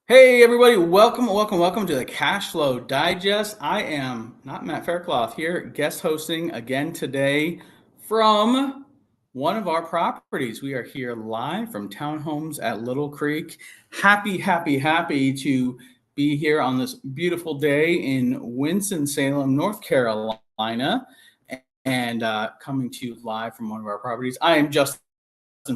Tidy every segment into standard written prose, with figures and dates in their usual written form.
Hey everybody, welcome to the Cash Flow Digest. I am not Matt Faircloth here, guest hosting again today from one of our properties. We are here live from Townhomes at Little Creek. Happy to be here on this beautiful day in Winston-Salem, North Carolina, and coming to you live from one of our properties. I am Justin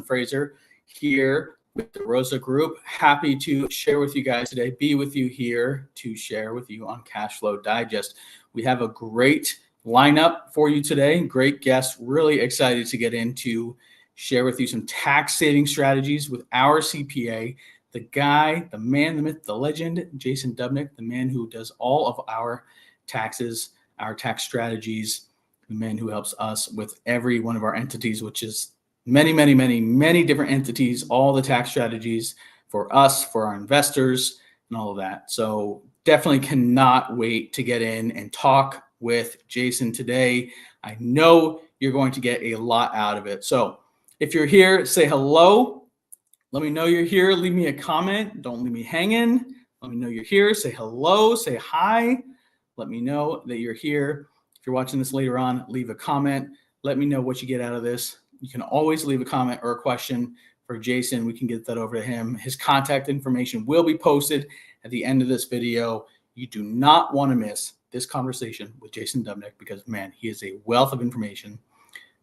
Fraser here with the Rosa Group. Happy to share with you guys today, be with you here to share with you on Cash Flow Digest. We have a great lineup for you today, great guests, really excited to get into share with you some tax saving strategies with our CPA, the guy, the man, the myth, the legend, Jason Dubnik, the man who does all of our taxes, our tax strategies, the man who helps us with every one of our entities, which is many different entities, all the tax strategies for us, for our investors, and all of that. So definitely cannot wait to get in and talk with Jason today. I know you're going to get a lot out of it. So if you're here, say hello. Let me know you're here. Leave me a comment. Don't leave me hanging. Let me know you're here. Say hello. Say hi. Let me know that you're here. If you're watching this later on, leave a comment. Let me know what you get out of this. You can always leave a comment or a question for Jason. We can get that over to him. His contact information will be posted at the end of this video. You do not want to miss this conversation with Jason Dubnik because, man, he is a wealth of information,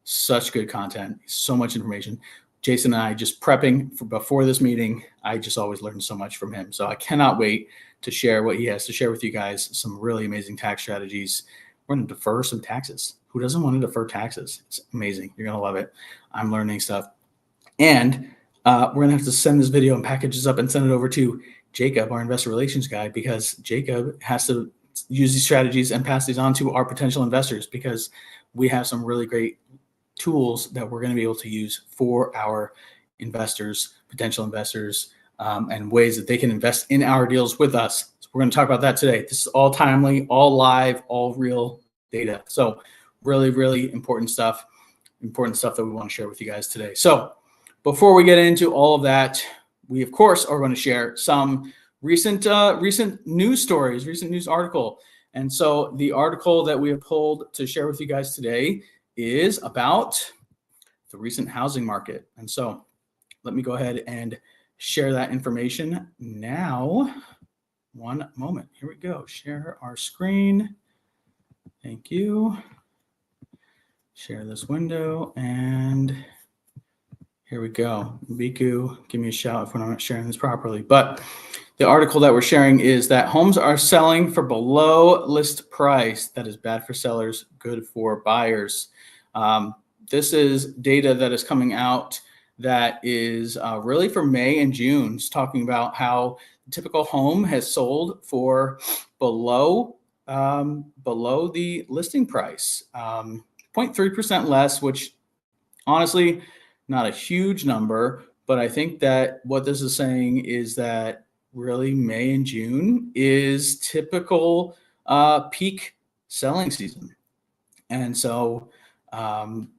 such good content, so much information. Jason and I just prepping for before this meeting, I just always learn so much from him. So I cannot wait to share what he has to share with you guys, some really amazing tax strategies. We're going to defer some taxes. Who doesn't want to defer taxes? It's amazing. You're going to love it. I'm learning stuff. And we're going to have to send this video and package this up and send it over to Jacob, our investor relations guy, because Jacob has to use these strategies and pass these on to our potential investors because we have some really great tools that we're going to be able to use for our investors, potential investors, and ways that they can invest in our deals with us. So we're going to talk about that today. This is all timely, all live, all real data. So really important stuff that we want to share with you guys today. So before we get into all of that, we of course are going to share some recent news stories, recent news article. And so the article that we have pulled to share with you guys today is about the recent housing market. And so let me go ahead and share that information now. One moment. Here we go. Share our screen. Thank you. Share this window, and here we go. Biku, give me a shout if we're not sharing this properly. But the article that we're sharing is that homes are selling for below list price. That is bad for sellers, good for buyers. This is data that is coming out that is really for May and June. It's talking about how the typical home has sold for below the listing price. 0.3% less, which honestly, not a huge number, but I think that what this is saying is that really May and June is typical peak selling season. And so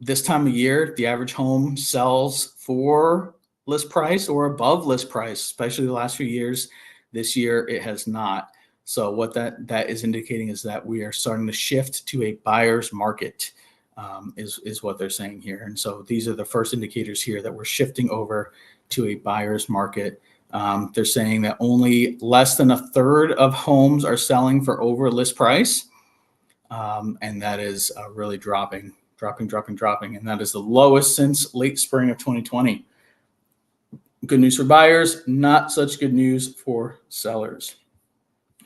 this time of year, the average home sells for list price or above list price, especially the last few years. This year, it has not. So what that is indicating is that we are starting to shift to a buyer's market. Is what they're saying here. And so these are the first indicators here that we're shifting over to a buyer's market. They're saying that only less than a third of homes are selling for over list price. And that is really dropping. And that is the lowest since late spring of 2020. Good news for buyers, not such good news for sellers.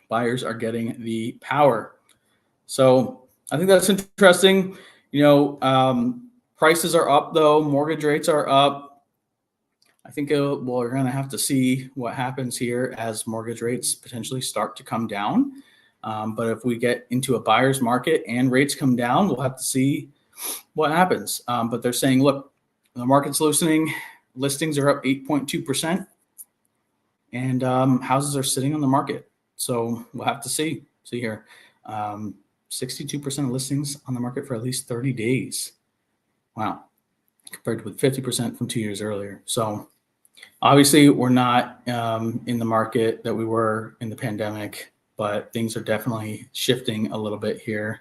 Buyers are getting the power. So I think that's interesting. Prices are up though. Mortgage rates are up. I think we're going to have to see what happens here as mortgage rates potentially start to come down. But if we get into a buyer's market and rates come down, we'll have to see what happens. But they're saying, look, the market's loosening. Listings are up 8.2%, and houses are sitting on the market. So we'll have to see here. 62% of listings on the market for at least 30 days. Wow. Compared with 50% from 2 years earlier. So Obviously, we're not in the market that we were in the pandemic, but things are definitely shifting a little bit here.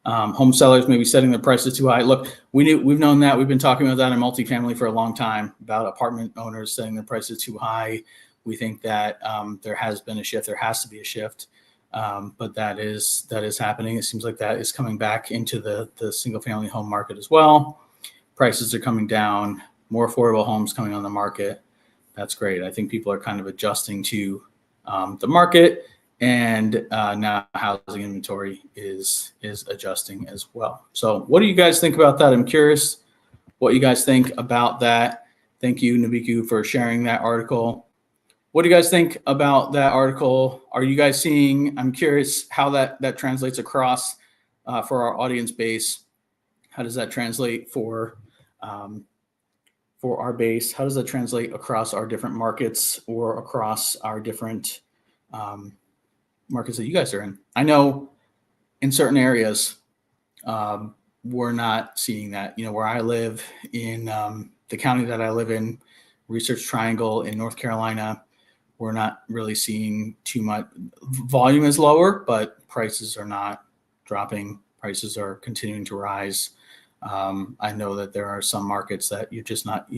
Home sellers may be setting their prices too high. Look, we've known that. We've been talking about that in multifamily for a long time, about apartment owners setting their prices too high. We think that there has been a shift. There has to be a shift, but that is happening. It seems like that is coming back into the single family home market as well. Prices are coming down. More affordable homes coming on the market. That's great. I think people are kind of adjusting to the market, and now housing inventory is adjusting as well. So what do you guys think about that? I'm curious what you guys think about that. Thank you, Nabiku, for sharing that article. What do you guys think about that article? Are you guys seeing, I'm curious how that translates across for our audience base. How does that translate for our base? How does that translate across our different markets or across our different markets that you guys are in? I know in certain areas, we're not seeing that. Where I live in the county that I live in, Research Triangle in North Carolina, we're not really seeing too much. Volume is lower, but prices are not dropping. Prices are continuing to rise. I know that there are some markets that you're just not,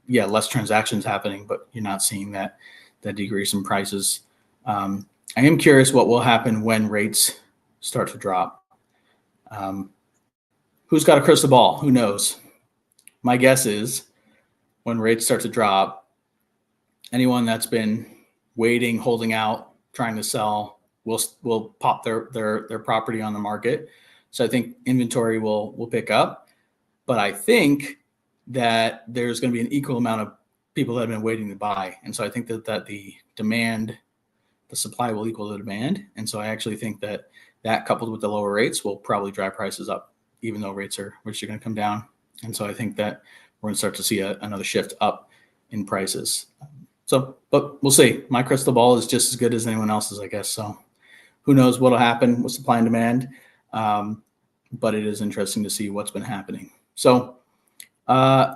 less transactions happening, but you're not seeing that decrease in prices. I am curious what will happen when rates start to drop. Who's got a crystal ball? Who knows? My guess is when rates start to drop, anyone that's been waiting, holding out, trying to sell will pop their property on the market. So I think inventory will pick up. But I think that there's going to be an equal amount of people that have been waiting to buy. And so I think that the supply will equal the demand. And so I actually think that coupled with the lower rates will probably drive prices up, even though rates are going to come down. And so I think that we're going to start to see another shift up in prices. But we'll see. My crystal ball is just as good as anyone else's, I guess. So who knows what'll happen with supply and demand. But it is interesting to see what's been happening. So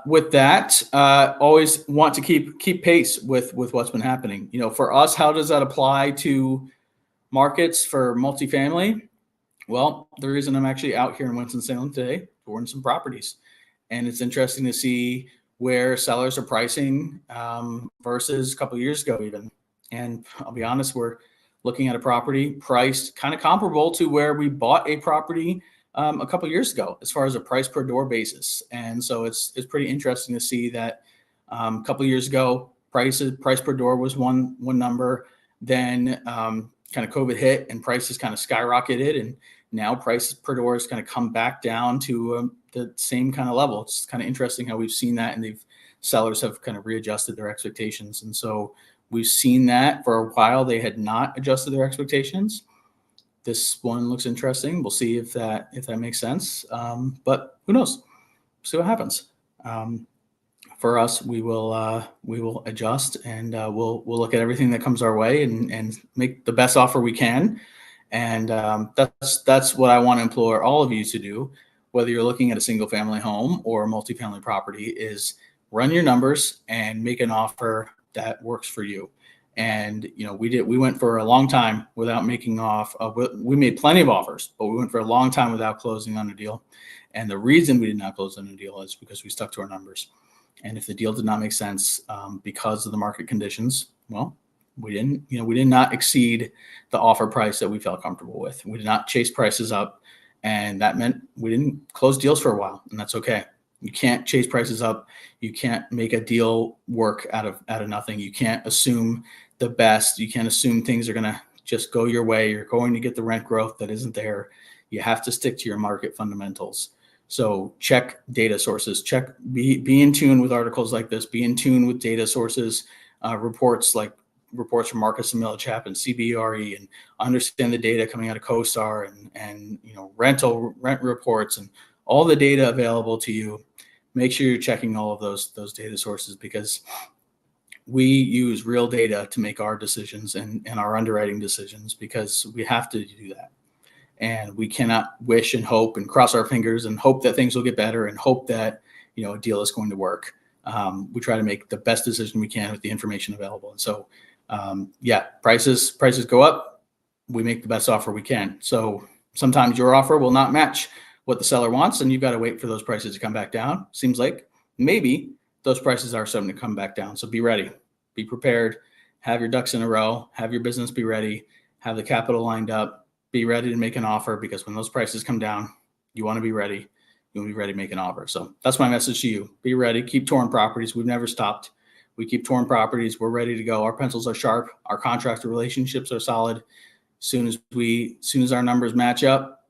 with that, always want to keep pace with what's been happening. For us, how does that apply to markets for multifamily? Well, the reason I'm actually out here in Winston-Salem today, touring some properties, and it's interesting to see where sellers are pricing versus a couple of years ago even. And I'll be honest, we're looking at a property priced kind of comparable to where we bought a property a couple of years ago, as far as a price per door basis. And so it's pretty interesting to see that a couple of years ago, price per door was one number. Then kind of COVID hit and prices kind of skyrocketed, and now prices per door has kind of come back down to the same kind of level. It's kind of interesting how we've seen that, and sellers have kind of readjusted their expectations. And so we've seen that for a while. They had not adjusted their expectations. This one looks interesting. We'll see if that makes sense. But who knows? See what happens. For us, we will adjust, and we'll look at everything that comes our way and make the best offer we can. And that's what I want to implore all of you to do, whether you're looking at a single family home or a multifamily property, is run your numbers and make an offer that works for you. And, we went for a long time without making off. We made plenty of offers, but we went for a long time without closing on a deal. And the reason we did not close on a deal is because we stuck to our numbers. And if the deal did not make sense because of the market conditions, well, we did not exceed the offer price that we felt comfortable with. We did not chase prices up, and that meant we didn't close deals for a while, and that's okay. You can't chase prices up. You can't make a deal work out of nothing. You can't assume the best. You can't assume things are going to just go your way. You're going to get the rent growth that isn't there. You have to stick to your market fundamentals. So check data sources, be in tune with articles like this, be in tune with data sources, reports from Marcus and Millichap and CBRE, and understand the data coming out of CoStar and rent reports and all the data available to you. Make sure you're checking all of those data sources, because we use real data to make our decisions and our underwriting decisions, because we have to do that. And we cannot wish and hope and cross our fingers and hope that things will get better and hope that, a deal is going to work. we try to make the best decision we can with the information available. And so, prices go up. We make the best offer we can. So sometimes your offer will not match what the seller wants, and you've got to wait for those prices to come back down. Seems like maybe those prices are starting to come back down. So be ready, be prepared, have your ducks in a row, have your business be ready, have the capital lined up, be ready to make an offer, because when those prices come down, you want to be ready. You want to be ready to make an offer. So that's my message to you. Be ready. Keep touring properties. We've never stopped. We keep touring properties. We're ready to go. Our pencils are sharp. Our contractor relationships are solid. Soon as our numbers match up,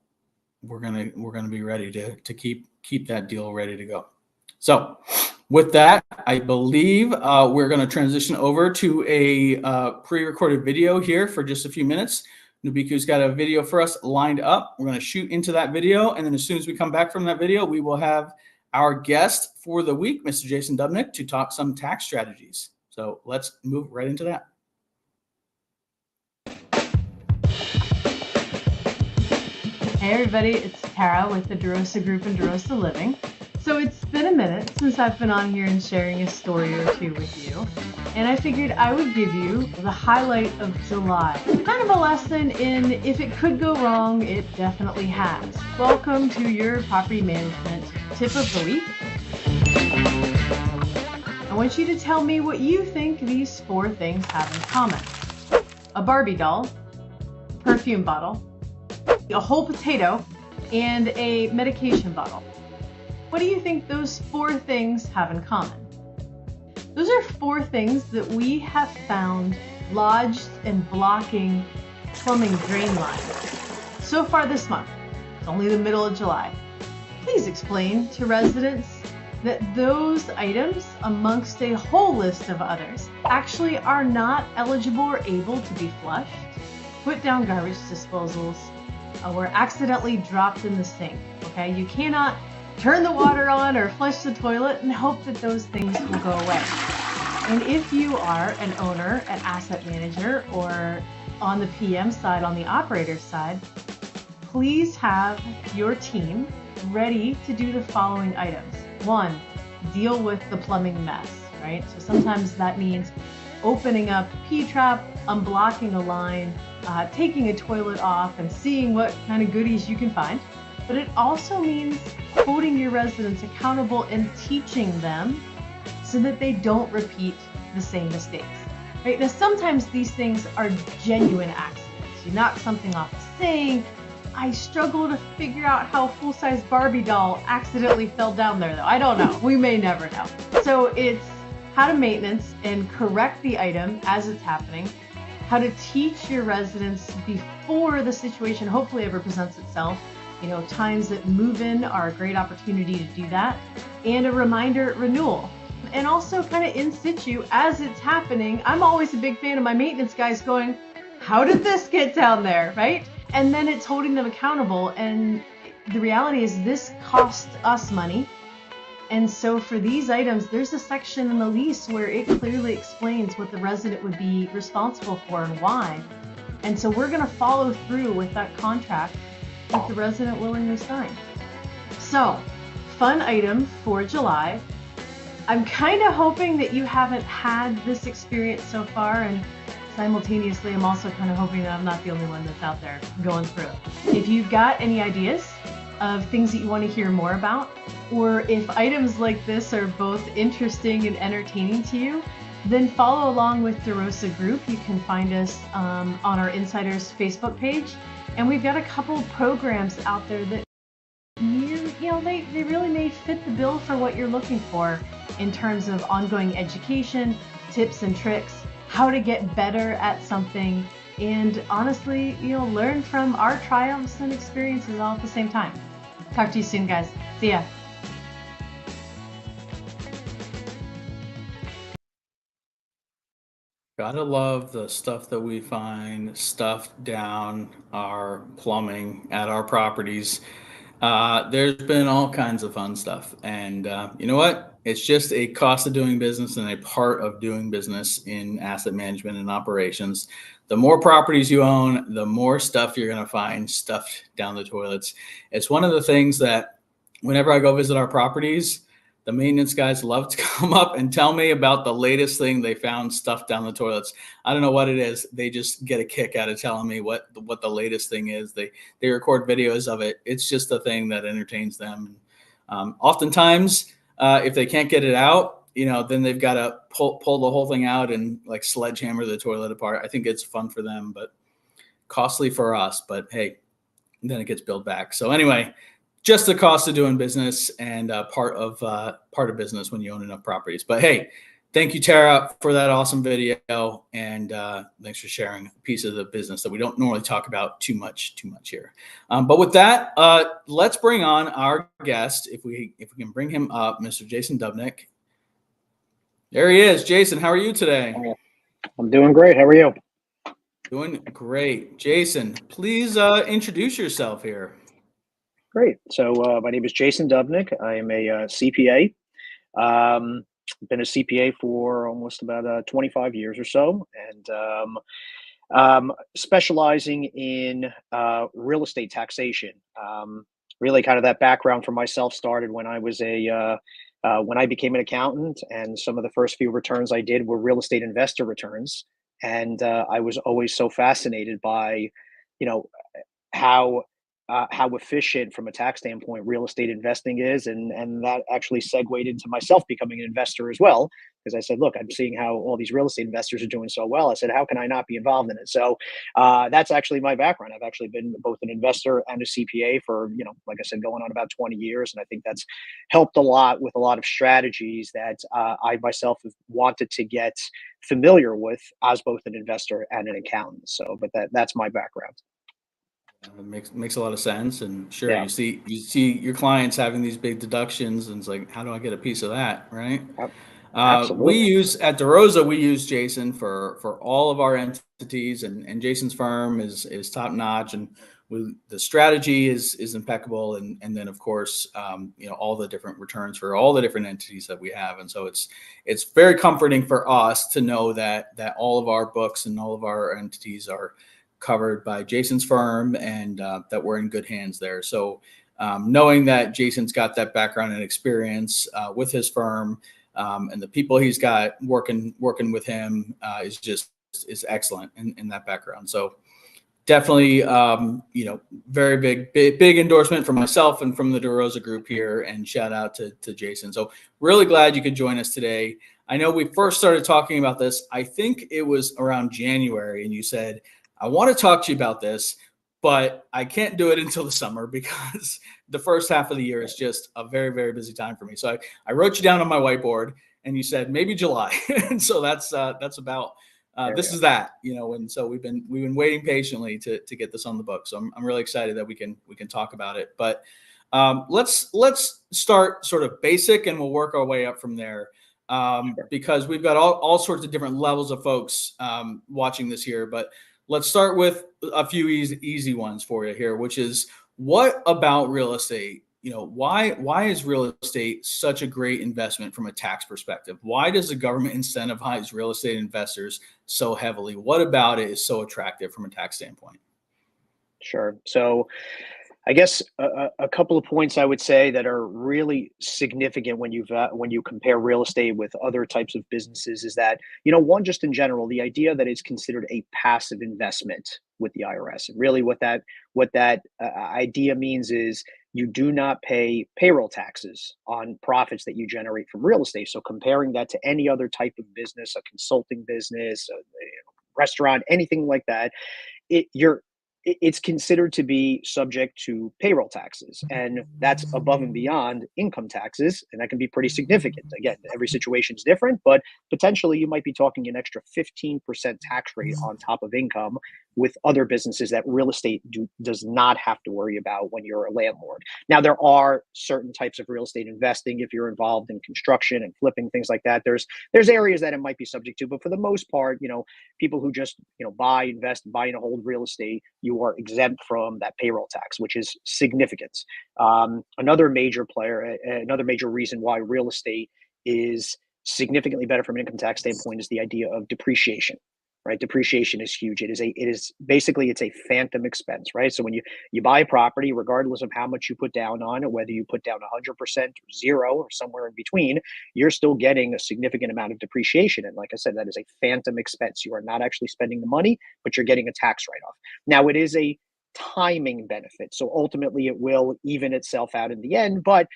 we're gonna be ready to keep that deal ready to go. So with that, I believe we're going to transition over to a pre-recorded video here for just a few minutes. Nubiku's got a video for us lined up. We're going to shoot into that video, and then as soon as we come back from that video, we will have our guest for the week, Mr. Jason Dubnik, to talk some tax strategies. So let's move right into that. Hey everybody, it's Tara with the DeRosa Group and DeRosa Living. So it's been a minute since I've been on here and sharing a story or two with you, and I figured I would give you the highlight of July. Kind of a lesson in if it could go wrong, it definitely has. Welcome to your property management tip of the week. I want you to tell me what you think these 4 things have in common. A Barbie doll, perfume bottle, a whole potato, and a medication bottle. What do you think those 4 things have in common? Those are 4 things that we have found lodged and blocking plumbing drain lines so far this month. It's only the middle of July. Please explain to residents that those items, amongst a whole list of others, actually are not eligible or able to be flushed, put down garbage disposals, or accidentally dropped in the sink. Okay, you cannot turn the water on or flush the toilet and hope that those things will go away. And if you are an owner, an asset manager, or on the PM side, on the operator side, please have your team ready to do the following items. 1, deal with the plumbing mess, right? So sometimes that means opening up a P-trap, unblocking a line, taking a toilet off and seeing what kind of goodies you can find. But it also means holding your residents accountable and teaching them so that they don't repeat the same mistakes. Right? Now, sometimes these things are genuine accidents. You knock something off the sink. I struggle to figure out how a full-size Barbie doll accidentally fell down there, though. I don't know. We may never know. So it's how to maintenance and correct the item as it's happening, how to teach your residents before the situation hopefully ever presents itself. You know, times that move-in are a great opportunity to do that, and a reminder renewal. And also kind of in situ as it's happening. I'm always a big fan of my maintenance guys going, how did this get down there, right? And then it's holding them accountable. And the reality is this costs us money. And so for these items, there's a section in the lease where it clearly explains what the resident would be responsible for and why. And so we're going to follow through with that contract that the resident willingly signed. So, fun item for July. I'm kind of hoping that you haven't had this experience so far, and simultaneously I'm also kind of hoping that I'm not the only one that's out there going through it. If you've got any ideas of things that you want to hear more about, or if items like this are both interesting and entertaining to you, then follow along with DeRosa Group. You can find us on our Insiders Facebook page. And we've got a couple programs out there that they really may fit the bill for what you're looking for in terms of ongoing education, tips and tricks, how to get better at something, and honestly, learn from our triumphs and experiences all at the same time. Talk to you soon, guys. See ya. Gotta love the stuff that we find stuffed down our plumbing at our properties. There's been all kinds of fun stuff. And you know what? It's just a cost of doing business and a part of doing business in asset management and operations. The more properties you own, the more stuff you're going to find stuffed down the toilets. It's one of the things that whenever I go visit our properties, the maintenance guys love to come up and tell me about the latest thing they found stuffed down the toilets. I don't know what it is. They just get a kick out of telling me what the latest thing is. They record videos of it. It's just a thing that entertains them. Oftentimes, if they can't get it out, then they've got to pull the whole thing out and like sledgehammer the toilet apart. I think it's fun for them, but costly for us. But hey, then it gets billed back. So anyway, just the cost of doing business and part of business when you own enough properties. But hey, thank you, Tara, for that awesome video, and thanks for sharing a piece of the business that we don't normally talk about too much here. But with that, let's bring on our guest. If we can bring him up, Mr. Jason Dubnik. There he is. Jason, how are you today? I'm doing great. How are you? Doing great. Jason, please introduce yourself here. Great. So my name is Jason Dubnik. I am a CPA. Been a CPA for almost about 25 years or so, and specializing in real estate taxation. Really, kind of that background for myself started when I was when I became an accountant, and some of the first few returns I did were real estate investor returns, and I was always so fascinated by, you know, how efficient from a tax standpoint real estate investing is, and that actually segued into myself becoming an investor as well, because I said, look, I'm seeing how all these real estate investors are doing so well. I said, how can I not be involved in it? So that's actually my background. I've actually been both an investor and a CPA for, like I said, going on about 20 years, and I think that's helped a lot with a lot of strategies that I myself have wanted to get familiar with as both an investor and an accountant. So, but that's my background. It makes a lot of sense, and sure, Yeah. you see your clients having these big deductions, and it's like, how do I get a piece of that, right? Absolutely. We use at DeRosa, we use Jason for all of our entities, and Jason's firm is top notch, and the strategy is impeccable, and then of course, all the different returns for all the different entities that we have, and so it's very comforting for us to know that all of our books and all of our entities are covered by Jason's firm, and that we're in good hands there. So knowing that Jason's got that background and experience with his firm, and the people he's got working with him is excellent in that background. So definitely, very big endorsement from myself and from the DeRosa group here, and shout out to Jason. So really glad you could join us today. I know we first started talking about this, I think it was around January, and you said, I want to talk to you about this, but I can't do it until the summer because the first half of the year is just a very, very busy time for me. So I wrote you down on my whiteboard, and you said maybe July, and so that's about this is that, and so we've been waiting patiently to get this on the book. So I'm really excited that we can talk about it. But let's start sort of basic, and we'll work our way up from there. Because we've got all sorts of different levels of folks watching this here, but let's start with a few easy ones for you here, which is, what about real estate? Why is real estate such a great investment from a tax perspective? Why does the government incentivize real estate investors so heavily? What about it is so attractive from a tax standpoint? Sure. So I guess a couple of points I would say that are really significant when you compare real estate with other types of businesses is that, one, just in general, the idea that it's considered a passive investment with the IRS, and really what that idea means is you do not pay payroll taxes on profits that you generate from real estate. So comparing that to any other type of business, a consulting business, a restaurant, anything like that, it's considered to be subject to payroll taxes, and that's above and beyond income taxes, and that can be pretty significant. Again, every situation is different, but potentially you might be talking an extra 15% tax rate on top of income with other businesses that real estate does not have to worry about when you're a landlord. Now, there are certain types of real estate investing if you're involved in construction and flipping, things like that. There's areas that it might be subject to, but for the most part, people who just buy, invest, buy and hold real estate, you are exempt from that payroll tax, which is significant. Another major reason why real estate is significantly better from an income tax standpoint is the idea of depreciation. right? Depreciation is huge. It is basically, it's a phantom expense, right? So when you buy a property, regardless of how much you put down on it, whether you put down 100% or zero or somewhere in between, you're still getting a significant amount of depreciation. And like I said, that is a phantom expense. You are not actually spending the money, but you're getting a tax write-off. Now, it is a timing benefit. So ultimately it will even itself out in the end. But,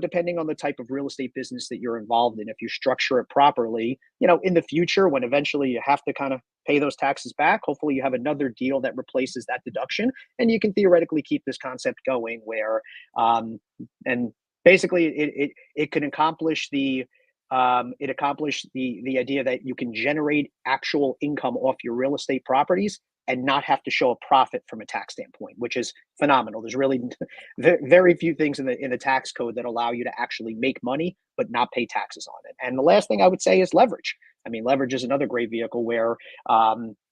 depending on the type of real estate business that you're involved in, if you structure it properly, in the future, when eventually you have to kind of pay those taxes back, hopefully you have another deal that replaces that deduction. And you can theoretically keep this concept going where, and basically it can accomplish the idea that you can generate actual income off your real estate properties and not have to show a profit from a tax standpoint, which is phenomenal. There's really very few things in the tax code that allow you to actually make money but not pay taxes on it. And the last thing I would say is leverage. I mean, leverage is another great vehicle where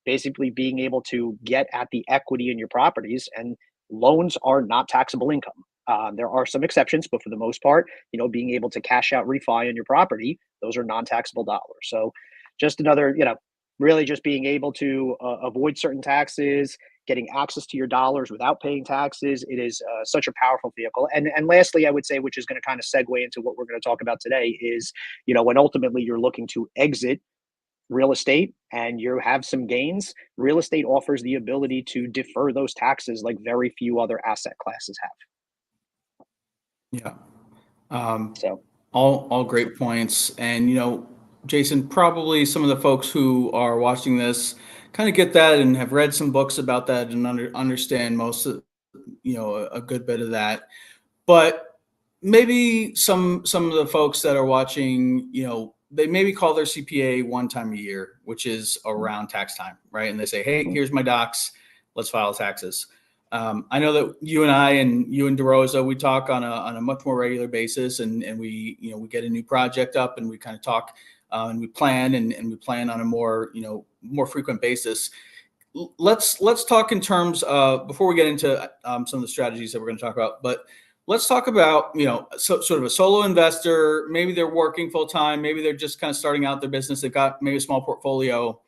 basically being able to get at the equity in your properties, and loans are not taxable income. There are some exceptions, but for the most part, being able to cash out refi on your property, those are non-taxable dollars. So just another, really just being able to avoid certain taxes, getting access to your dollars without paying taxes. It is such a powerful vehicle. And lastly, I would say, which is going to kind of segue into what we're going to talk about today, is, when ultimately you're looking to exit real estate and you have some gains, real estate offers the ability to defer those taxes like very few other asset classes have. Yeah. Um, So, all great points. And, Jason, probably some of the folks who are watching this kind of get that and have read some books about that and understand most of, a good bit of that. But maybe some of the folks that are watching, they maybe call their CPA one time a year, which is around tax time, right? And they say, hey, here's my docs, let's file taxes. I know that you and I and you and DeRosa, we talk on a much more regular basis, and we we get a new project up and we kind of talk and we plan and we plan on a more more frequent basis. Let's talk in terms of, before we get into some of the strategies that we're going to talk about, but let's talk about sort of a solo investor. Maybe they're working full time, maybe they're just kind of starting out their business. They've got maybe a small portfolio.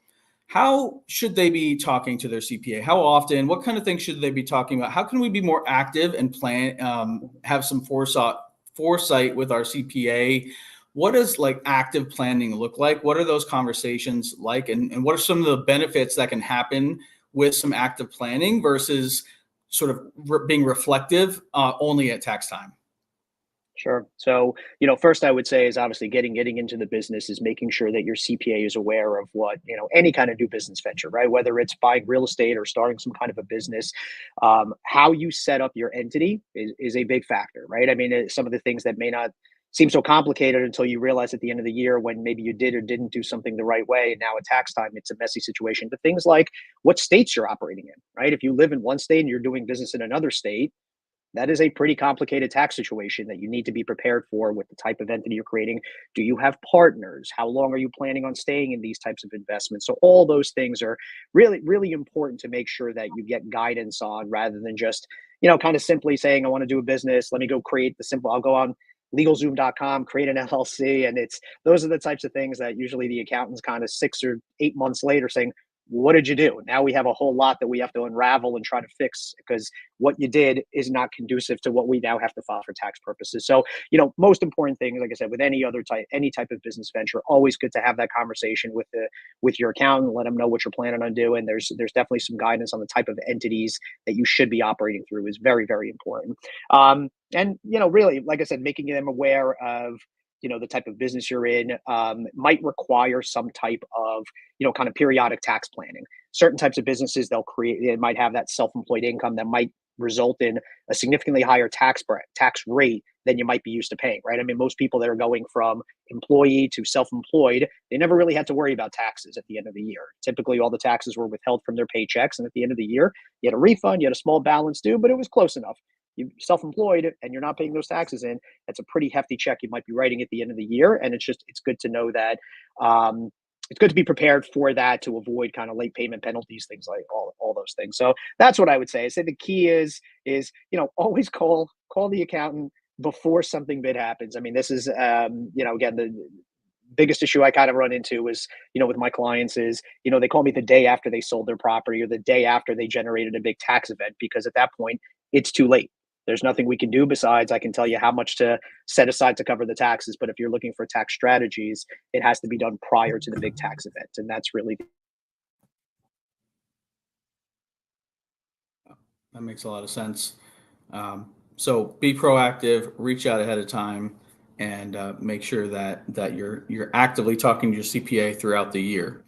How should they be talking to their CPA? How often? What kind of things should they be talking about? How can we be more active and plan, have some foresight with our CPA? What does like active planning look like? What are those conversations like? And what are some of the benefits that can happen with some active planning versus sort of being reflective only at tax time? sure. So, first I would say is obviously getting into the business is making sure that your CPA is aware of what, any kind of new business venture, right? Whether it's buying real estate or starting some kind of a business, how you set up your entity is a big factor, right? I mean, some of the things that may not seem so complicated until you realize at the end of the year when maybe you did or didn't do something the right way. And now at tax time, it's a messy situation. But things like what states you're operating in, right? If you live in one state and you're doing business in another state, that is a pretty complicated tax situation that you need to be prepared for with the type of entity you're creating. Do you have partners? How long are you planning on staying in these types of investments? So all those things are really, really important to make sure that you get guidance on, rather than just, kind of simply saying, I want to do a business. Let me go create the simple, I'll go on LegalZoom.com, create an LLC. And those are the types of things that usually the accountants kind of 6 or 8 months later saying, what did you do? Now we have a whole lot that we have to unravel and try to fix, because what you did is not conducive to what we now have to file for tax purposes. So, most important thing, like I said, with any type of business venture, always good to have that conversation with your accountant, let them know what you're planning on doing. There's definitely some guidance on the type of entities that you should be operating through is very, very important. And really, like I said, making them aware of the type of business you're in might require some type of kind of periodic tax planning. Certain types of businesses, it might have that self-employed income that might result in a significantly higher tax rate than you might be used to paying, right? I mean, most people that are going from employee to self-employed, they never really had to worry about taxes at the end of the year. Typically, all the taxes were withheld from their paychecks, and at the end of the year, you had a refund, you had a small balance due, but it was close enough. You self-employed and you're not paying those taxes in, that's a pretty hefty check you might be writing at the end of the year. And it's good to know that it's good to be prepared for that, to avoid kind of late payment penalties, things like all those things. So that's what I would say. I say the key is always call the accountant before something big happens. I mean, this is again, biggest issue I kind of run into is, with my clients is, they call me the day after they sold their property or the day after they generated a big tax event, because at that point it's too late. There's nothing we can do besides I can tell you how much to set aside to cover the taxes. But if you're looking for tax strategies, it has to be done prior to the big tax event. And that's really That makes a lot of sense. So be proactive, reach out ahead of time, and make sure that you're actively talking to your CPA throughout the year.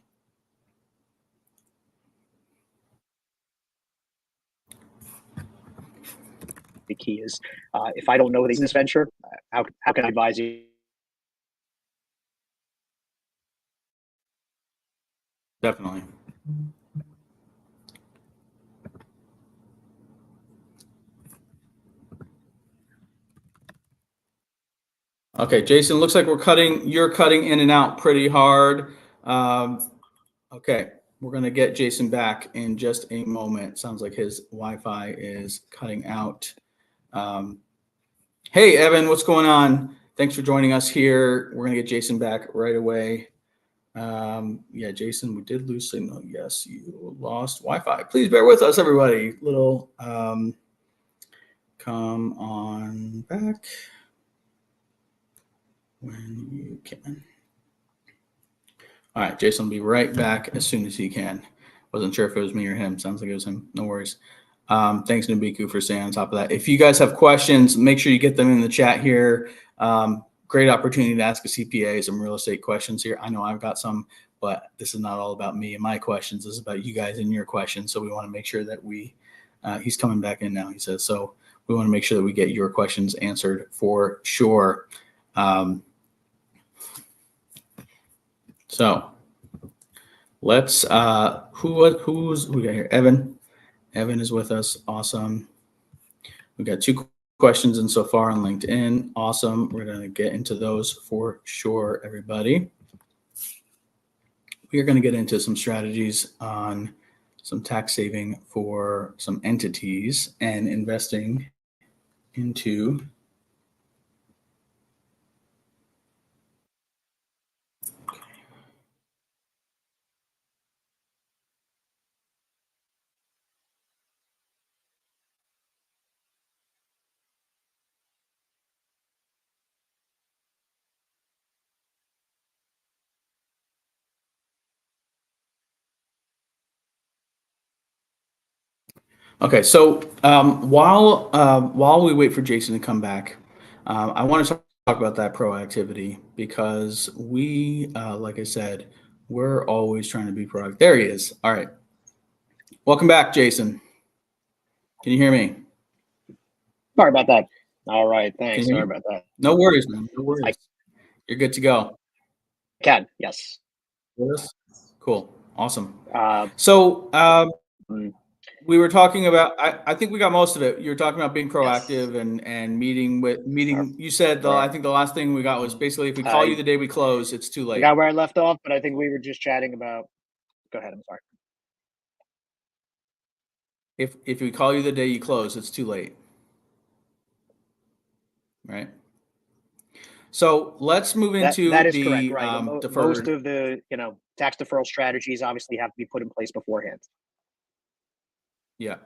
the key is, if I don't know the business venture, how can I advise you? Definitely. Okay, Jason, looks like you're cutting in and out pretty hard. Okay, we're going to get Jason back in just a moment. Sounds like his Wi-Fi is cutting out. Hey, Evan, what's going on? Thanks for joining us here. We're going to get Jason back right away. Yeah, Jason, we did lose signal. Yes, you lost Wi-Fi. Please bear with us, everybody. Little come on back when you can. All right, Jason will be right back as soon as he can. Wasn't sure if it was me or him. Sounds like it was him. No worries. Thanks, Nabiku, for staying on top of that. If you guys have questions, make sure you get them in the chat here. Great opportunity to ask a CPA some real estate questions here. I know I've got some, but this is not all about me and my questions. This is about you guys and your questions. So we want to make sure that he's coming back in now, he says. So we want to make sure that we get your questions answered for sure. So let's, who's we got here? Evan is with us. Awesome. We got 2 questions in so far on LinkedIn. Awesome. We're going to get into those for sure, everybody. We are going to get into some strategies on some tax saving for some entities and investing into Okay, so while we wait for Jason to come back, I want to talk about that proactivity because we, like I said, we're always trying to be proactive. There he is. All right. Welcome back, Jason. Can you hear me? Sorry about that. All right, thanks. Can you Sorry hear me? about that. No worries, man. No worries. You're good to go. Yes. Cool. Awesome. Uh, So mm, we were talking about, I think we got most of it. You were talking about being yes. proactive and meeting. You said, Sure. I think the last thing we got was basically if we call you the day we close, it's too I late. got where I left off, but I think we were just chatting about. Go ahead. I'm sorry. If we call you the day you close, it's too late. Right? So let's move into That is the correct, right? Most deferred. of the tax deferral strategies obviously have to be put in place beforehand. Yeah.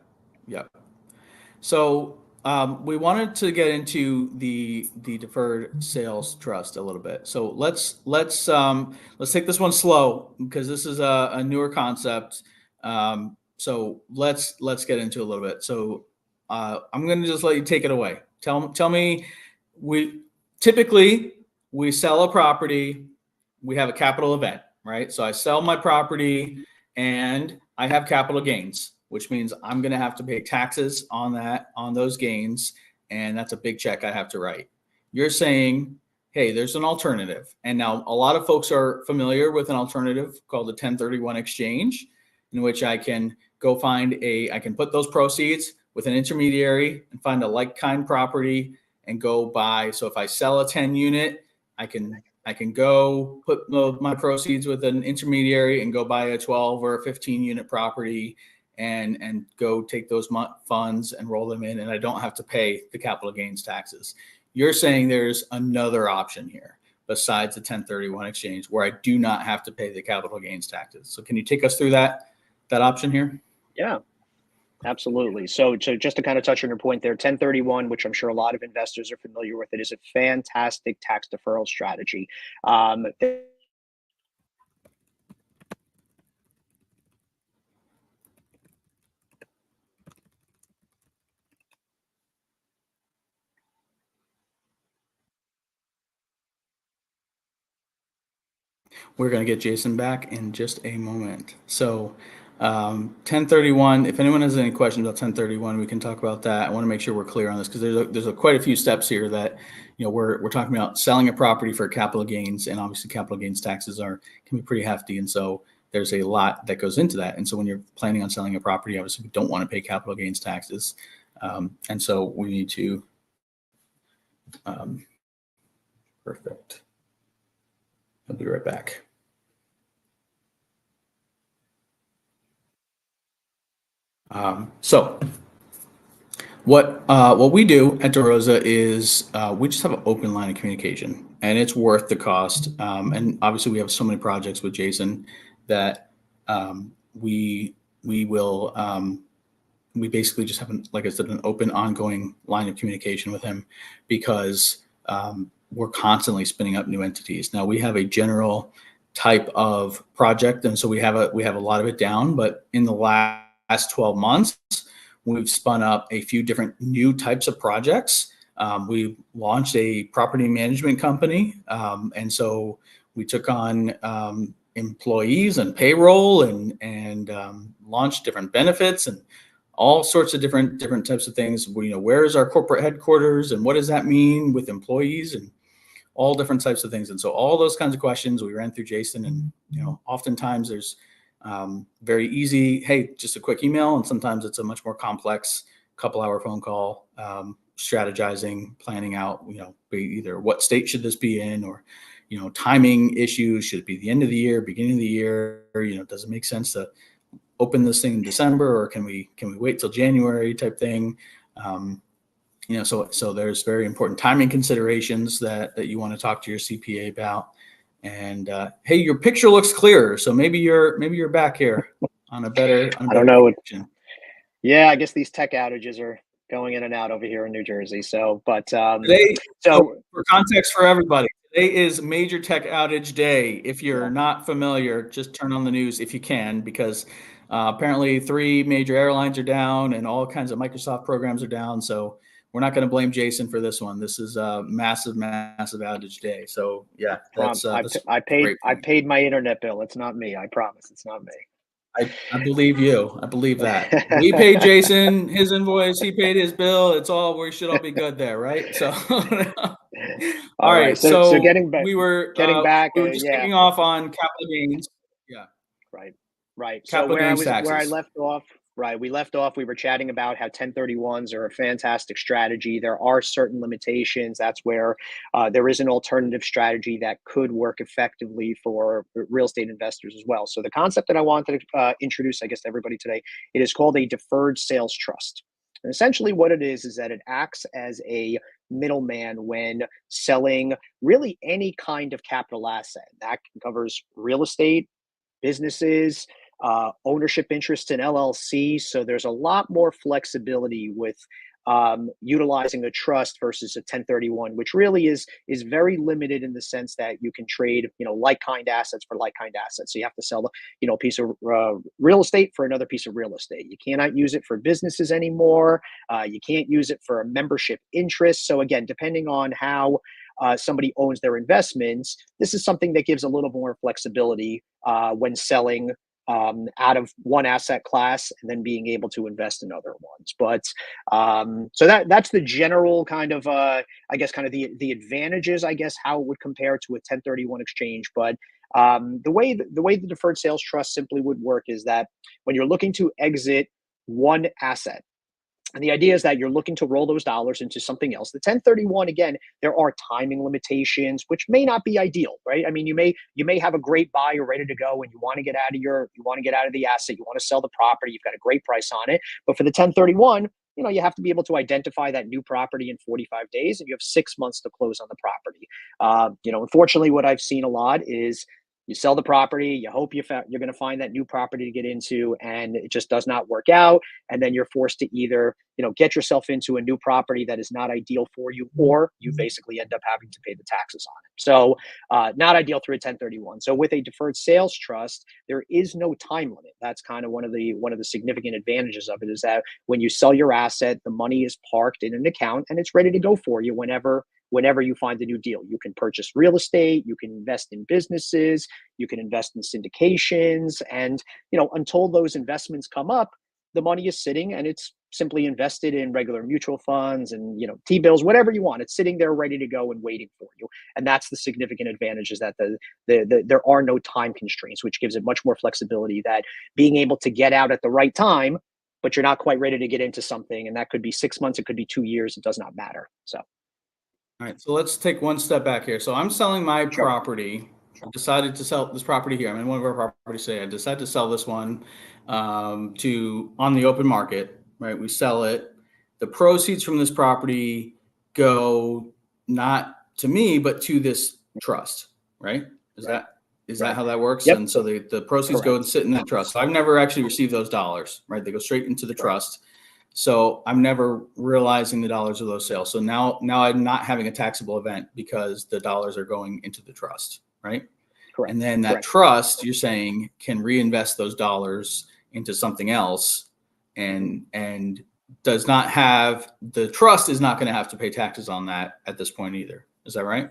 So we wanted to get into the deferred sales trust a little bit. So let's take this one slow because this is a newer concept. So let's get into it a little bit. So I'm going to just let you take it away. Tell me, typically we sell a property, we have a capital event, right? So I sell my property and I have capital gains, which means I'm going to have to pay taxes on those gains. And that's a big check I have to write. You're saying, hey, there's an alternative. And now a lot of folks are familiar with an alternative called the 1031 exchange, in which I can go I can put those proceeds with an intermediary and find a like-kind property and go buy. So if I sell a 10 unit, I can go put my proceeds with an intermediary and go buy a 12 or a 15 unit property and go take those funds and roll them in, and I don't have to pay the capital gains taxes. You're saying there's another option here, besides the 1031 exchange where I do not have to pay the capital gains taxes. So can you take us through that option here? Yeah, absolutely. So just to kind of touch on your point there, 1031, which I'm sure a lot of investors are familiar with, it is a fantastic tax deferral strategy. We're going to get Jason back in just a moment. So 1031, if anyone has any questions about 1031, we can talk about that. I want to make sure we're clear on this because there's quite a few steps here that, we're talking about selling a property for capital gains, and obviously capital gains taxes can be pretty hefty. And so there's a lot that goes into that. And so when you're planning on selling a property, obviously we don't want to pay capital gains taxes. And so we need to, perfect. I'll be right back. So what we do at DeRosa is we just have an open line of communication, and it's worth the cost. And obviously, we have so many projects with Jason that we will we basically just have, like I said, an open, ongoing line of communication with him because we're constantly spinning up new entities. Now we have a general type of project, and so we have a lot of it down. But in the last 12 months, we've spun up a few different new types of projects. We launched a property management company, and so we took on employees and payroll and launched different benefits and all sorts of different types of things. Where is our corporate headquarters and what does that mean with employees and all different types of things. And so all those kinds of questions we ran through Jason, and oftentimes there's very easy, hey, just a quick email, and sometimes it's a much more complex couple-hour phone call, strategizing, planning out, either what state should this be in, or timing issues. Should it be the end of the year, beginning of the year? Does it make sense to open this thing in December, or can we wait till January type thing? So there's very important timing considerations that you want to talk to your CPA about. And hey, your picture looks clearer, so maybe you're back here on a better. I don't know. Yeah, I guess these tech outages are going in and out over here in New Jersey. So, but today, so for context for everybody, today is major tech outage day. If you're not familiar, just turn on the news if you can, because apparently 3 major airlines are down and all kinds of Microsoft programs are down. So we're not going to blame Jason for this one. This is a massive outage day. So yeah, that's I paid my internet bill. It's not me. I promise, it's not me. I believe you. I believe that. We paid Jason his invoice. He paid his bill. We should all be good there, right? So, all right. So getting back, we were just kicking off on capital gains. Yeah. Right. So where I left off. Right. We left off, we were chatting about how 1031s are a fantastic strategy. There are certain limitations. That's where there is an alternative strategy that could work effectively for real estate investors as well. So the concept that I wanted to introduce, I guess, to everybody today, it is called a deferred sales trust. And essentially what it is that it acts as a middleman when selling really any kind of capital asset. That covers real estate, businesses, ownership interests in LLC. So there's a lot more flexibility with utilizing a trust versus a 1031, which really is very limited in the sense that you can trade, like-kind assets for like-kind assets. So you have to sell a piece of real estate for another piece of real estate. You cannot use it for businesses anymore. You can't use it for a membership interest. So again, depending on how somebody owns their investments, this is something that gives a little more flexibility when selling out of one asset class and then being able to invest in other ones. But so that's the general kind of I guess kind of the advantages, I guess, how it would compare to a 1031 exchange. But the way the deferred sales trust simply would work is that when you're looking to exit one asset, and the idea is that you're looking to roll those dollars into something else. The 1031, again, there are timing limitations, which may not be ideal, right? I mean, you may have a great buyer ready to go, and you want to get out of the asset, you want to sell the property, you've got a great price on it. But for the 1031, you have to be able to identify that new property in 45 days, and you have 6 months to close on the property. Unfortunately, what I've seen a lot is you sell the property, you hope you're going to find that new property to get into, and it just does not work out. And then you're forced to either, get yourself into a new property that is not ideal for you, or you basically end up having to pay the taxes on it. So not ideal through a 1031. So with a deferred sales trust, there is no time limit. That's kind of one of the significant advantages of it, is that when you sell your asset, the money is parked in an account and it's ready to go for you whenever you find a new deal. You can purchase real estate, you can invest in businesses, you can invest in syndications, and until those investments come up, the money is sitting and it's simply invested in regular mutual funds and T-bills, whatever you want. It's sitting there ready to go and waiting for you. And that's the significant advantage, is that there are no time constraints, which gives it much more flexibility, that being able to get out at the right time, but you're not quite ready to get into something, and that could be 6 months, it could be 2 years, it does not matter. So All right, so let's take one step back here. So I'm selling my Sure. property. I decided to sell this property here. I'm in one of our properties today. I decided to sell this one on the open market, right? We sell it. The proceeds from this property go not to me, but to this trust, right? Is Right. that how that works? Yep. And so the proceeds go and sit in that trust. So I've never actually received those dollars, right? They go straight into the trust. So I'm never realizing the dollars of those sales. So now I'm not having a taxable event because the dollars are going into the trust, right? Correct. And then that trust, you're saying, can reinvest those dollars into something else, and does not have, the trust is not going to have to pay taxes on that at this point either. Is that right?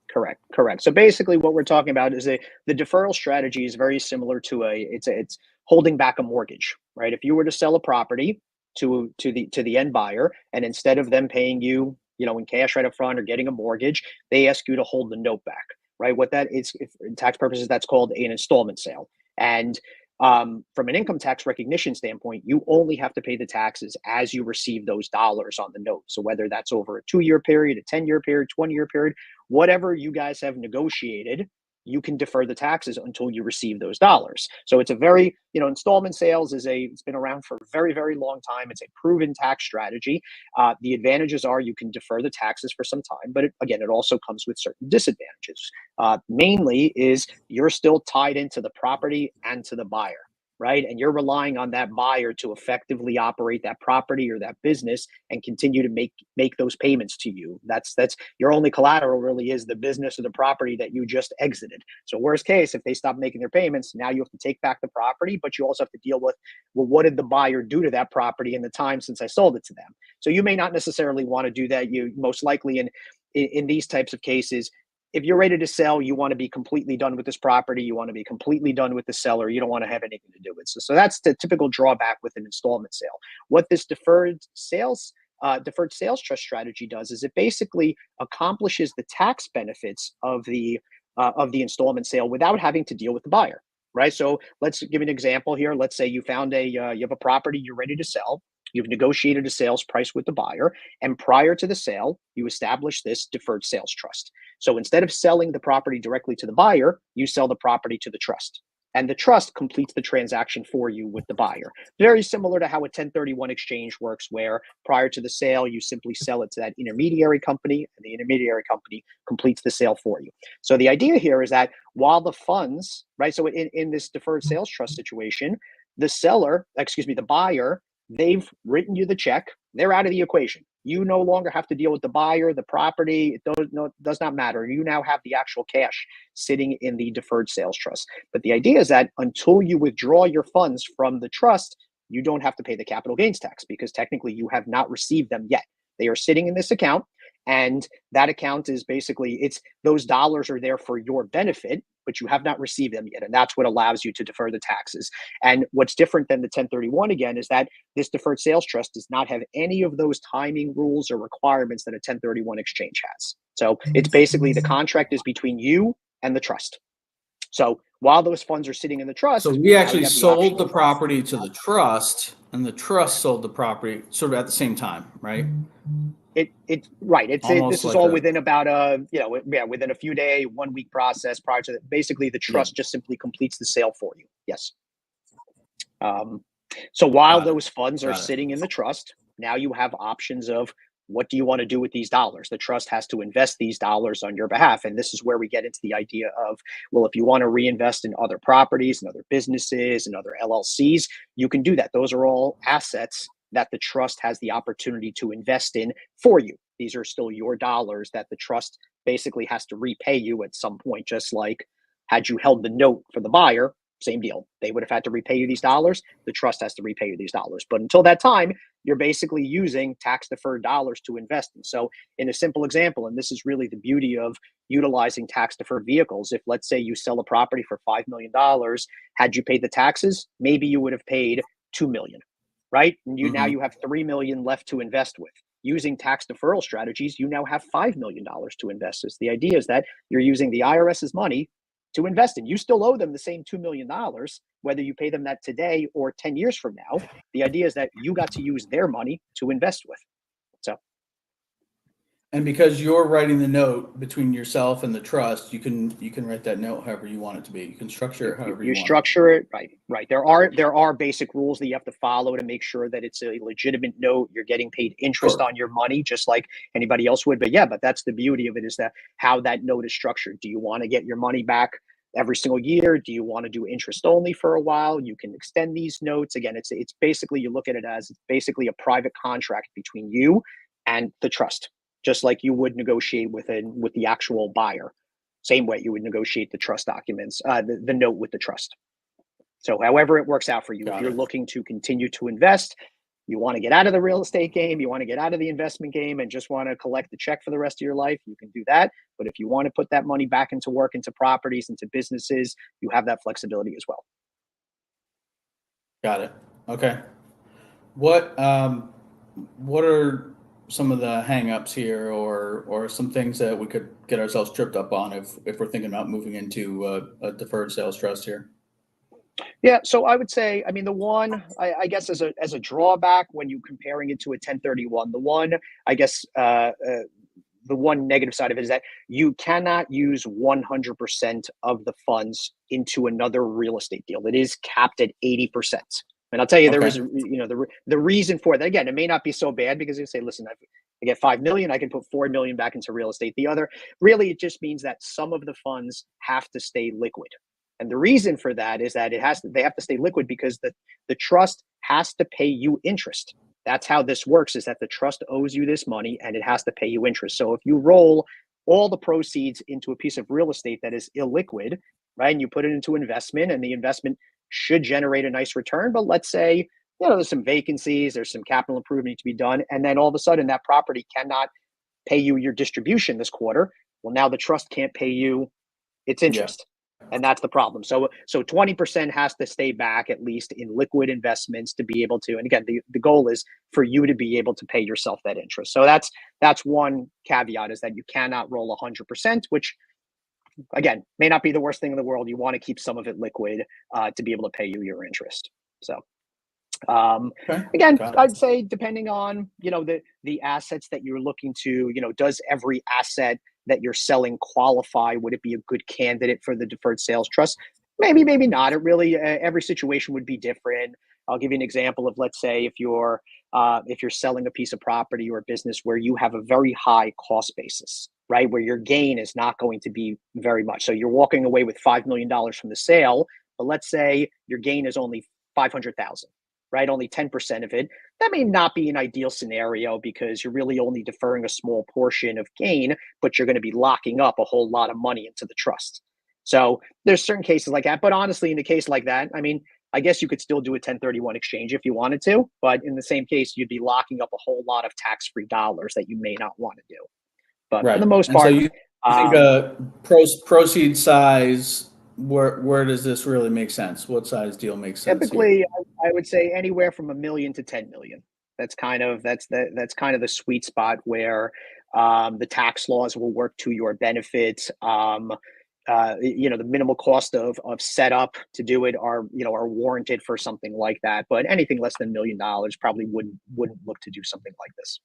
Correct. So basically what we're talking about is the deferral strategy is very similar to it's holding back a mortgage, right? If you were to sell a property to the end buyer, and instead of them paying you, in cash right up front or getting a mortgage, they ask you to hold the note back, right? What that is, if in tax purposes, that's called an installment sale. And from an income tax recognition standpoint, you only have to pay the taxes as you receive those dollars on the note. So whether that's over a 2-year period, a 10-year period, 20-year period, whatever you guys have negotiated, you can defer the taxes until you receive those dollars. So it's a very, installment sales it's been around for a very, very long time. It's a proven tax strategy. The advantages are you can defer the taxes for some time, but it also comes with certain disadvantages. Mainly is you're still tied into the property and to the buyer, right? And you're relying on that buyer to effectively operate that property or that business and continue to make those payments to you. That's your only collateral, really, is the business or the property that you just exited. So worst case, if they stop making their payments, now you have to take back the property, but you also have to deal with, well, what did the buyer do to that property in the time since I sold it to them? So you may not necessarily want to do that. You most likely in these types of cases, if you're ready to sell, you want to be completely done with this property. You want to be completely done with the seller. You don't want to have anything to do with it. So that's the typical drawback with an installment sale. What this deferred sales trust strategy does is it basically accomplishes the tax benefits of the installment sale without having to deal with the buyer, right? So let's give an example here. Let's say you found you have a property you're ready to sell. You've negotiated a sales price with the buyer, and prior to the sale, you establish this deferred sales trust. So instead of selling the property directly to the buyer, you sell the property to the trust, and the trust completes the transaction for you with the buyer. Very similar to how a 1031 exchange works, where prior to the sale, you simply sell it to that intermediary company, and the intermediary company completes the sale for you. So the idea here is that while the funds, right, so in this deferred sales trust situation, the buyer, they've written you the check. They're out of the equation. You no longer have to deal with the buyer, the property. It does not matter. You now have the actual cash sitting in the deferred sales trust. But the idea is that until you withdraw your funds from the trust, you don't have to pay the capital gains tax, because technically you have not received them yet. They are sitting in this account, and that account is basically, those dollars are there for your benefit, but you have not received them yet. And that's what allows you to defer the taxes. And what's different than the 1031, again, is that this deferred sales trust does not have any of those timing rules or requirements that a 1031 exchange has. So it's basically, the contract is between you and the trust. So while those funds are sitting in the trust, so we actually sold the property to the trust, and the trust sold the property sort of at the same time, right? Right. This is all within about within a few day, 1 week process prior to that. Basically, the trust just simply completes the sale for you. Yes. So while those funds are sitting in the trust, Now you have options of what do you want to do with these dollars? The trust has to invest these dollars on your behalf. And this is where we get into the idea of, well, if you want to reinvest in other properties and other businesses and other LLCs, you can do that. Those are all assets that the trust has the opportunity to invest in for you. These are still your dollars that the trust basically has to repay you at some point, just like had you held the note for the buyer, same deal. They would have had to repay you these dollars. The trust has to repay you these dollars. But until that time, you're basically using tax deferred dollars to invest in. So in a simple example, and this is really the beauty of utilizing tax deferred vehicles, if let's say you sell a property for $5 million, had you paid the taxes, maybe you would have paid $2 million, right? And now you have $3 million left to invest with. Using tax deferral strategies, you now have $5 million to invest. So the idea is that you're using the IRS's money to invest in. You still owe them the same $2 million, whether you pay them that today or 10 years from now. The idea is that you got to use their money to invest with. So, and because you're writing the note between yourself and the trust, you can write that note however you want it to be. You can structure it however you want. Structure it right. There are basic rules that you have to follow to make sure that it's a legitimate note. You're getting paid interest on your money, just like anybody else would. But that's the beauty of it, is that how that note is structured. Do you want to get your money back every single year? Do you want to do interest only for a while? You can extend these notes. Again, it's basically, you look at it as basically a private contract between you and the trust, just like you would negotiate with the actual buyer. Same way you would negotiate the trust documents, the note with the trust. So however it works out for you, if you're looking to continue to invest, you want to get out of the real estate game, you want to get out of the investment game and just want to collect the check for the rest of your life, you can do that. But if you want to put that money back into work, into properties, into businesses, you have that flexibility as well. Got it. Okay. What are some of the hangups here, or some things that we could get ourselves tripped up on if we're thinking about moving into a deferred sales trust here? Yeah, so I would say, the one, I guess as a drawback when you're comparing it to a 1031, the one, I guess, the one negative side of it is that you cannot use 100% of the funds into another real estate deal. It is capped at 80%. And I'll tell you, there is, the reason for that. Again, it may not be so bad because you say, listen, I get 5 million, I can put 4 million back into real estate. The other, really, it just means that some of the funds have to stay liquid. And the reason for that is that they have to stay liquid because the trust has to pay you interest. That's how this works, is that the trust owes you this money and it has to pay you interest. So if you roll all the proceeds into a piece of real estate that is illiquid, right, and you put it into investment, and the investment should generate a nice return, but let's say, there's some vacancies, there's some capital improvement to be done, and then all of a sudden that property cannot pay you your distribution this quarter. Well, now the trust can't pay you its interest. And that's the problem. So 20% has to stay back, at least in liquid investments, to be able to, and again, the goal is for you to be able to pay yourself that interest. So that's one caveat, is that you cannot roll 100%, which, again, may not be the worst thing in the world. You want to keep some of it liquid to be able to pay you your interest. So again, I'd say depending on, the assets that you're looking to, does every asset that you're selling qualify? Would it be a good candidate for the deferred sales trust? Maybe, maybe not. It really, every situation would be different. I'll give you an example of, let's say, if you're selling a piece of property or a business where you have a very high cost basis, right, where your gain is not going to be very much. So you're walking away with $5 million from the sale, but let's say your gain is only $500,000. Right, only 10% of it. That may not be an ideal scenario because you're really only deferring a small portion of gain, but you're going to be locking up a whole lot of money into the trust. So there's certain cases like that. But honestly, in a case like that, I guess you could still do a 1031 exchange if you wanted to. But in the same case, you'd be locking up a whole lot of tax-free dollars that you may not want to do. But for the most part, so you think proceed size, where does this really make sense? What size deal makes sense? Typically, I would say anywhere from $1 million to 10 million. That's kind of the sweet spot where the tax laws will work to your benefit. The minimal cost of setup to do it are warranted for something like that. But anything less than $1 million probably wouldn't look to do something like this.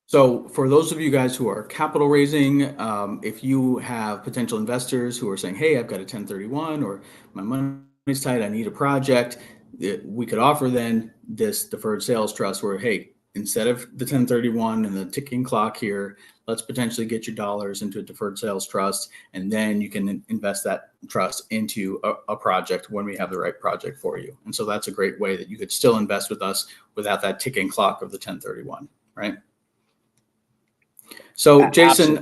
So for those of you guys who are capital raising, if you have potential investors who are saying, hey, I've got a 1031 or my money's tight, I need a project, we could offer then this deferred sales trust where, hey, instead of the 1031 and the ticking clock here, let's potentially get your dollars into a deferred sales trust, and then you can invest that trust into a project when we have the right project for you. And so that's a great way that you could still invest with us without that ticking clock of the 1031, right? So Jason,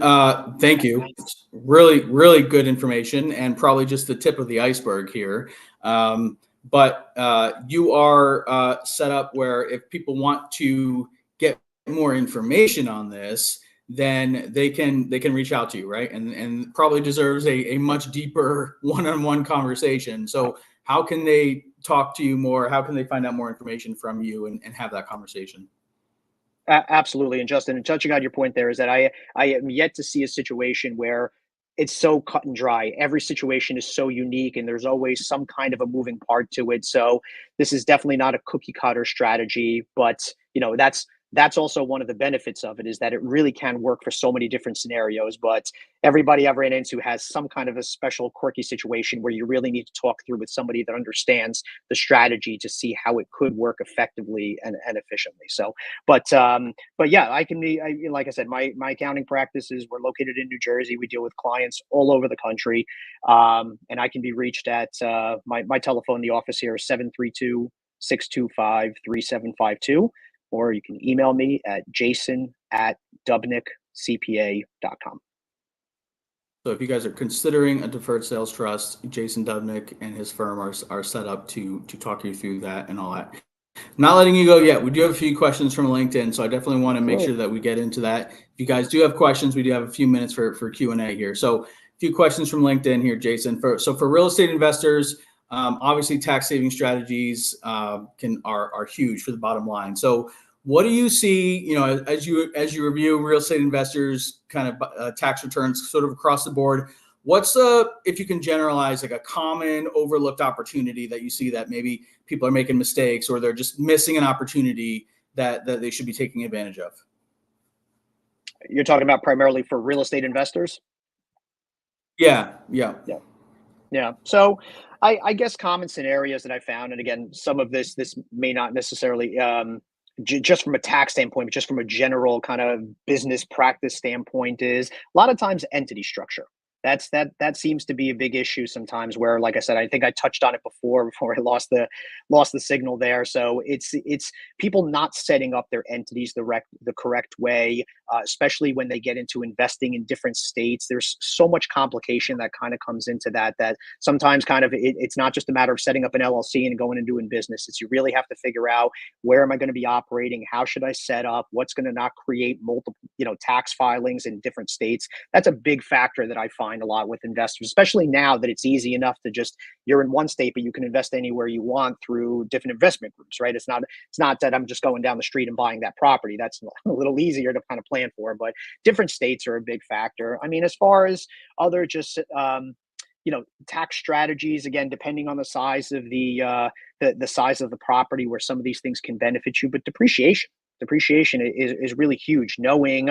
thank you. Really, really good information, and probably just the tip of the iceberg here. But you are set up where if people want to get more information on this, then they can reach out to you, right? And probably deserves a much deeper one-on-one conversation. So how can they talk to you more? How can they find out more information from you and have that conversation? Absolutely. And Justin, and touching on your point there is that I am yet to see a situation where it's so cut and dry. Every situation is so unique and there's always some kind of a moving part to it. So this is definitely not a cookie cutter strategy, but that's also one of the benefits of it, is that it really can work for so many different scenarios. But everybody I've ran into has some kind of a special quirky situation where you really need to talk through with somebody that understands the strategy to see how it could work effectively and efficiently. So, but yeah, like I said, my accounting practices, we're located in New Jersey. We deal with clients all over the country. And I can be reached at my telephone in the office here is 732-625-3752. Or you can email me at jason@dubnikcpa.com. So if you guys are considering a deferred sales trust, Jason Dubnik and his firm are set up to talk you through that and all that. I'm not letting you go yet. We do have a few questions from LinkedIn, so I definitely want to make sure that we get into that. If you guys do have questions, we do have a few minutes for Q&A here. So a few questions from LinkedIn here, Jason. So for real estate investors, obviously tax saving strategies are huge for the bottom line. So what do you see, as you review real estate investors kind of tax returns sort of across the board? What's if you can generalize, like a common overlooked opportunity that you see that maybe people are making mistakes or they're just missing an opportunity that they should be taking advantage of? You're talking about primarily for real estate investors? Yeah. So I guess common scenarios that I found, and again, some of this may not necessarily just from a tax standpoint, but just from a general kind of business practice standpoint, is a lot of times entity structure. That seems to be a big issue sometimes, where, like I said, I think I touched on it before I lost the signal there. So it's people not setting up their entities the correct way, especially when they get into investing in different states. There's so much complication that kind of comes into that sometimes kind of it's not just a matter of setting up an LLC and going and doing business. It's you really have to figure out, where am I going to be operating? How should I set up? What's going to not create multiple tax filings in different states? That's a big factor that I find a lot with investors, especially now that it's easy enough to you're in one state, but you can invest anywhere you want through different investment groups, right? It's not that I'm just going down the street and buying that property. That's a little easier to kind of plan for, but different states are a big factor. I mean, as far as other just tax strategies, again, depending on the size of the size of the property, where some of these things can benefit you, but depreciation is really huge, knowing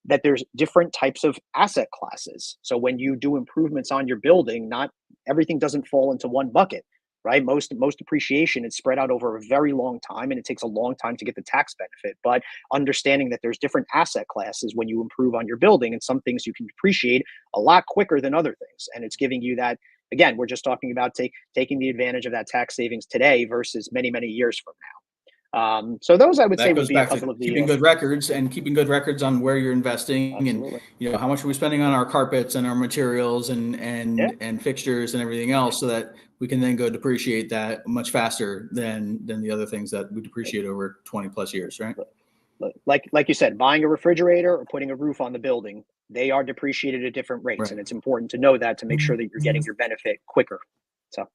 that there's different types of asset classes. So when you do improvements on your building, not everything doesn't fall into one bucket, right? Most depreciation is spread out over a very long time, and it takes a long time to get the tax benefit. But understanding that there's different asset classes when you improve on your building, and some things you can depreciate a lot quicker than other things. And it's giving you that, again, we're just talking about taking the advantage of that tax savings today versus many, many years from now. So those, I would say, would be a couple of the keeping good records on where you're investing. Absolutely. And how much are we spending on our carpets and our materials and fixtures and everything else, so that we can then go depreciate that much faster than the other things that we depreciate over 20 plus years, right? Like you said, buying a refrigerator or putting a roof on the building, they are depreciated at different rates, right. And it's important to know that to make sure that you're getting your benefit quicker. So.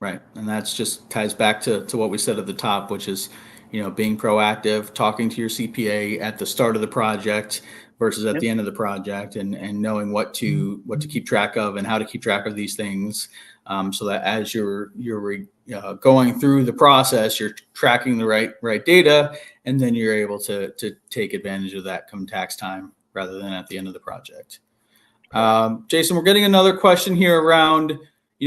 Right. And that's just ties back to what we said at the top, which is, being proactive, talking to your CPA at the start of the project versus at the end of the project, and knowing what to keep track of and how to keep track of these things, so that as you're going through the process, you're tracking the right data, and then you're able to take advantage of that come tax time rather than at the end of the project. Jason, we're getting another question here around,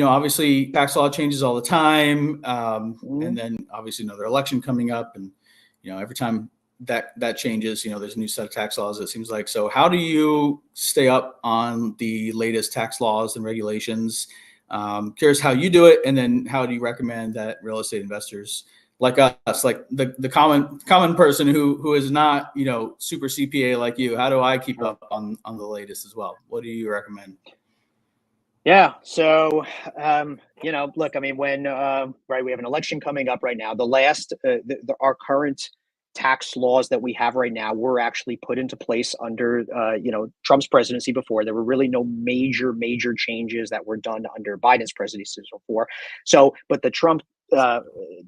obviously tax law changes all the time. And then obviously another election coming up, and, every time that changes, there's a new set of tax laws, it seems like. So how do you stay up on the latest tax laws and regulations? Curious how you do it. And then how do you recommend that real estate investors like us, like the common person who is not, super CPA like you, how do I keep up on the latest as well? What do you recommend? Yeah. So, look, I mean, when, right, we have an election coming up right now. Our current tax laws that we have right now were actually put into place under, Trump's presidency before. There were really no major changes that were done under Biden's presidency before. So, but the Trump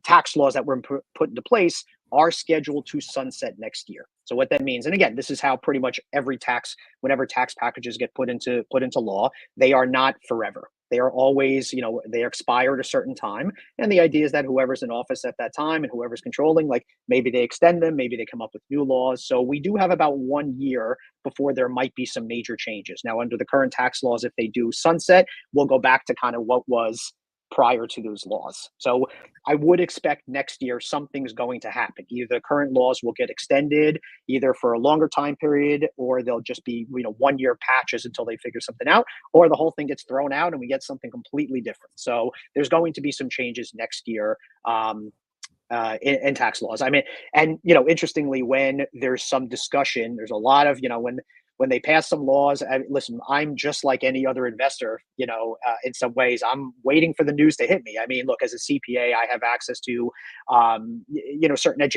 tax laws that were put into place are scheduled to sunset next year. So what that means, and again, this is how pretty much whenever tax packages get put into law, they are not forever. They are always, they expire at a certain time. And the idea is that whoever's in office at that time and whoever's controlling, like maybe they extend them, maybe they come up with new laws. So we do have about 1 year before there might be some major changes. Now, under the current tax laws, if they do sunset, we'll go back to kind of what was prior to those laws. So I would expect next year something's going to happen. Either the current laws will get extended either for a longer time period, or they'll just be 1 year patches until they figure something out, or the whole thing gets thrown out and we get something completely different. So there's going to be some changes next year in tax laws. I mean, and interestingly, when there's some discussion, there's a lot of when they pass some laws. Listen, I'm just like any other investor, in some ways. I'm waiting for the news to hit me. I mean, look, as a CPA, I have access to, certain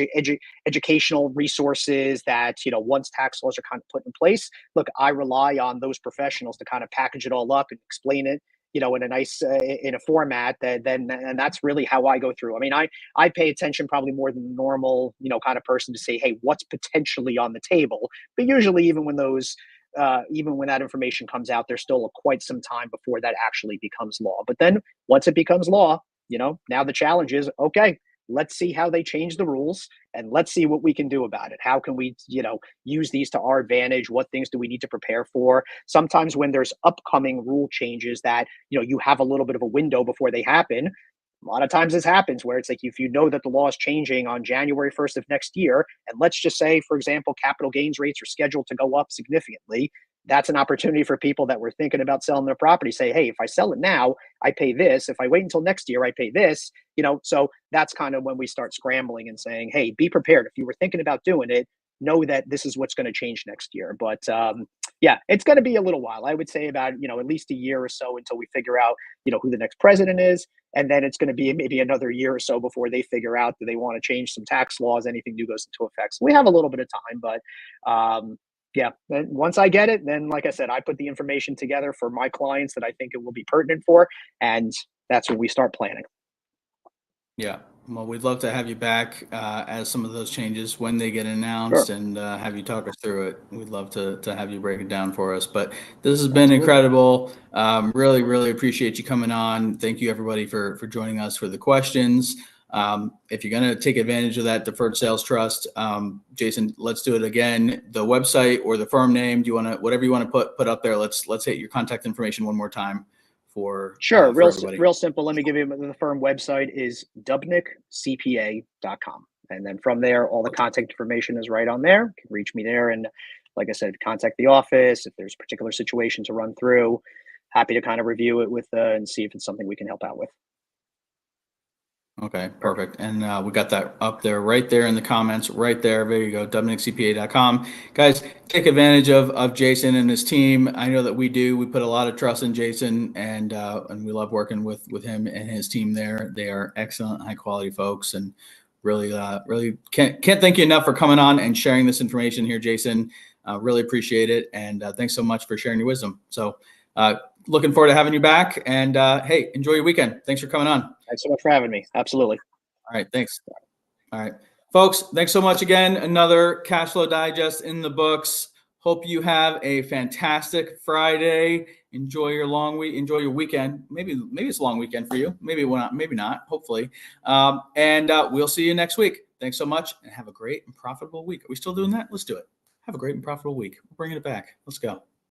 educational resources that, once tax laws are kind of put in place, look, I rely on those professionals to kind of package it all up and explain it, in a nice, in a format and that's really how I go through. I mean, I pay attention probably more than the normal, kind of person to say, hey, what's potentially on the table? But usually even when that information comes out, there's still quite some time before that actually becomes law. But then once it becomes law, now the challenge is, okay, let's see how they change the rules and let's see what we can do about it. How can we, use these to our advantage? What things do we need to prepare for? Sometimes when there's upcoming rule changes that, you have a little bit of a window before they happen. A lot of times this happens where it's like, if that the law is changing on January 1st of next year, and let's just say, for example, capital gains rates are scheduled to go up significantly, that's an opportunity for people that were thinking about selling their property. Say, hey, if I sell it now, I pay this. If I wait until next year, I pay this. So that's kind of when we start scrambling and saying, hey, be prepared. If you were thinking about doing it, know that this is what's going to change next year. But it's going to be a little while. I would say about, at least a year or so until we figure out, who the next president is. And then it's going to be maybe another year or so before they figure out that they want to change some tax laws, anything new goes into effect. So we have a little bit of time, but then once I get it, then like I said, I put the information together for my clients that I think it will be pertinent for, and that's when we start planning. Yeah, well, we'd love to have you back as some of those changes when they get announced. Sure. And have you talk us through it. We'd love to have you break it down for us. But this has been incredible. Really appreciate you coming on. Thank you everybody for joining us for the questions. If you're going to take advantage of that deferred sales trust, Jason, let's do it again. The website or the firm name, do you want to, whatever you want to put up there, let's hit your contact information one more time for sure. Real simple. Let me give you the firm website is dubnikcpa.com. And then from there, all the contact information is right on there. You can reach me there. And like I said, contact the office. If there's a particular situation to run through, happy to kind of review it with and see if it's something we can help out with. Okay, perfect. And we got that up there, right there in the comments, right there. There you go, dubnikcpa.com. Guys, take advantage of Jason and his team. I know that we do. We put a lot of trust in Jason, and we love working with him and his team there. They are excellent, high quality folks, and really can't thank you enough for coming on and sharing this information here, Jason. Really appreciate it, and thanks so much for sharing your wisdom. So looking forward to having you back, and hey, enjoy your weekend. Thanks for coming on. Thanks so much for having me. Absolutely. All right. Thanks. All right, folks. Thanks so much again. Another Cash Flow Digest in the books. Hope you have a fantastic Friday. Enjoy your long week. Enjoy your weekend. Maybe it's a long weekend for you. Maybe not. Maybe not. Hopefully. And we'll see you next week. Thanks so much, and have a great and profitable week. Are we still doing that? Let's do it. Have a great and profitable week. We're bringing it back. Let's go.